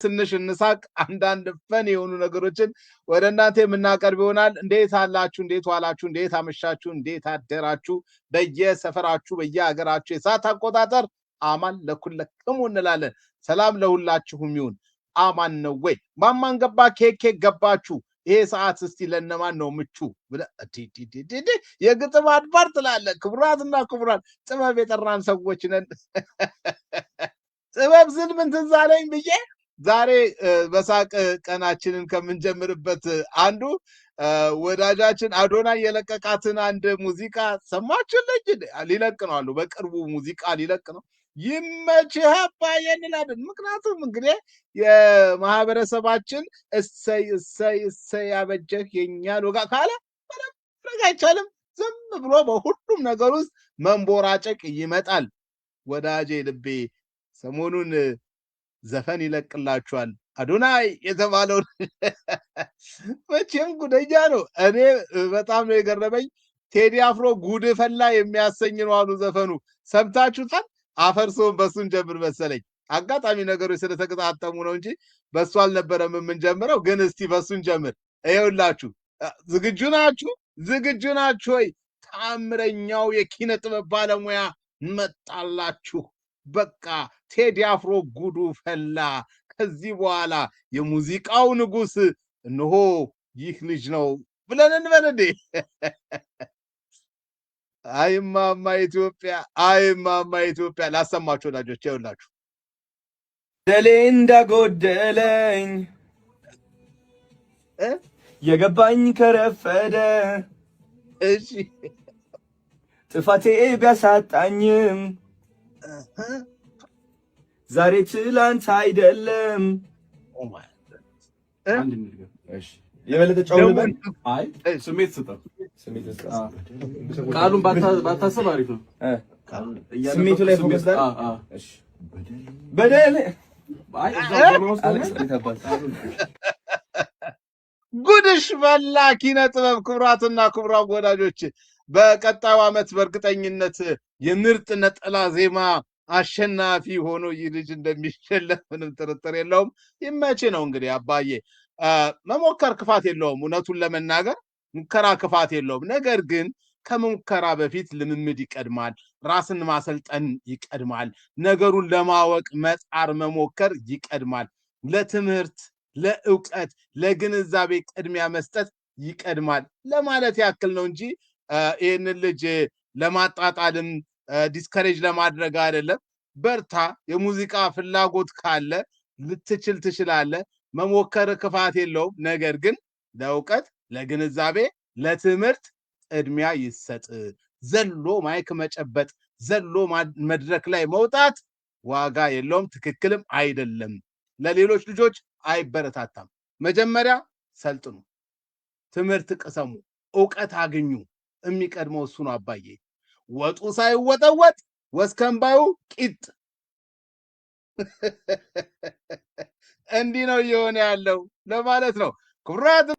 ትንሽ እንሳቅ አንዳንድ ፈን የሆኑ ነገሮችን ወደ እናንተ የምናቀርብ ይሆናል። እንዴት አላችሁ? እንዴት ዋላችሁ? እንዴት አመሻችሁ? እንዴት አደራችሁ? በየሰፈራችሁ በየሀገራችሁ የሰዓት አቆጣጠር አማን ለኩለክሙ እንላለን። ሰላም ለሁላችሁም ይሁን። አማን ነው ወይ? ማማን ገባ ኬክ ገባችሁ? ይሄ ሰዓት እስቲ ለነማን ነው ምቹ? የግጥም አድባር ትላለህ። ክቡራትና ክቡራን ጥበብ የጠራን ሰዎች ነን። ጥበብ ስል ምን ትዝ አለኝ ብዬ ዛሬ በሳቅ ቀናችንን ከምንጀምርበት አንዱ ወዳጃችን አዶናይ የለቀቃትን አንድ ሙዚቃ ሰማችሁልኝ? ሊለቅ ነው አሉ። በቅርቡ ሙዚቃ ሊለቅ ነው። ይመችህ አባዬ እንላለን። ምክንያቱም እንግዲህ የማህበረሰባችን እሰይ እሰይ እሰይ ያበጀህ የኛን ወጋ ካለ ማድረግ አይቻልም። ዝም ብሎ በሁሉም ነገር ውስጥ መንቦራጨቅ ይመጣል። ወዳጄ ልቤ ሰሞኑን ዘፈን ይለቅላችኋል። አዶናይ የተባለው መቼም ጉደኛ ነው። እኔ በጣም ነው የገረመኝ። ቴዲ አፍሮ ጉድ ፈላ የሚያሰኝ ነው አሉ ዘፈኑ። ሰምታችሁታል? አፈርሶን በሱን ጀምር መሰለኝ። አጋጣሚ ነገሮች ስለተገጣጠሙ ነው እንጂ በሱ አልነበረም የምንጀምረው። ግን እስቲ በሱን ጀምር። ይኸውላችሁ፣ ዝግጁ ናችሁ? ዝግጁ ናችሁ ወይ? ታምረኛው የኪነ ጥበብ ባለሙያ መጣላችሁ። በቃ ቴዲ አፍሮ ጉዱ ፈላ። ከዚህ በኋላ የሙዚቃው ንጉስ እነሆ ይህ ልጅ ነው ብለን እንበል እንዴ? አይማማ ኢትዮጵያ፣ አይማማ ኢትዮጵያ። ላሰማችሁ ወዳጆች፣ ይኸውላችሁ ደሌ እንዳጎደለኝ የገባኝ ከረፈደ፣ እሺ ጥፋቴ ቢያሳጣኝም ዛሬ ትላንት አይደለም። የበለጠ ጫውልበን አይ ስሜት ስጠው። ቃሉን ባታሰብ አሪፍ ነው። ስሜቱ ላይ ፎከስ ዳር እሺ በደል አይ ጉድሽ በላ ኪነ ጥበብ። ክቡራትና ክቡራን ወዳጆች በቀጣዩ ዓመት በእርግጠኝነት የምርጥ ነጠላ ዜማ አሸናፊ ሆኖ ይህ ልጅ እንደሚሸለም ምንም ጥርጥር የለውም። ይመች ነው እንግዲህ አባዬ። መሞከር ክፋት የለውም። እውነቱን ለመናገር ሙከራ ክፋት የለውም። ነገር ግን ከሙከራ በፊት ልምምድ ይቀድማል። ራስን ማሰልጠን ይቀድማል። ነገሩን ለማወቅ መጣር መሞከር ይቀድማል። ለትምህርት፣ ለእውቀት፣ ለግንዛቤ ቅድሚያ መስጠት ይቀድማል ለማለት ያክል ነው እንጂ ይህንን ልጅ ለማጣጣልም ዲስከሬጅ ለማድረግ አይደለም። በርታ። የሙዚቃ ፍላጎት ካለ ልትችል ትችላለህ። መሞከር ክፋት የለውም። ነገር ግን ለእውቀት፣ ለግንዛቤ፣ ለትምህርት ቅድሚያ ይሰጥ። ዘሎ ማይክ መጨበጥ፣ ዘሎ መድረክ ላይ መውጣት ዋጋ የለውም፣ ትክክልም አይደለም። ለሌሎች ልጆች አይበረታታም። መጀመሪያ ሰልጥኑ፣ ትምህርት ቅሰሙ፣ እውቀት አግኙ። የሚቀድመው እሱ ነው አባዬ። ወጡ ሳይወጠወጥ ወስከንባዩ ቂጥ። እንዲህ ነው እየሆነ ያለው ለማለት ነው። ክቡራት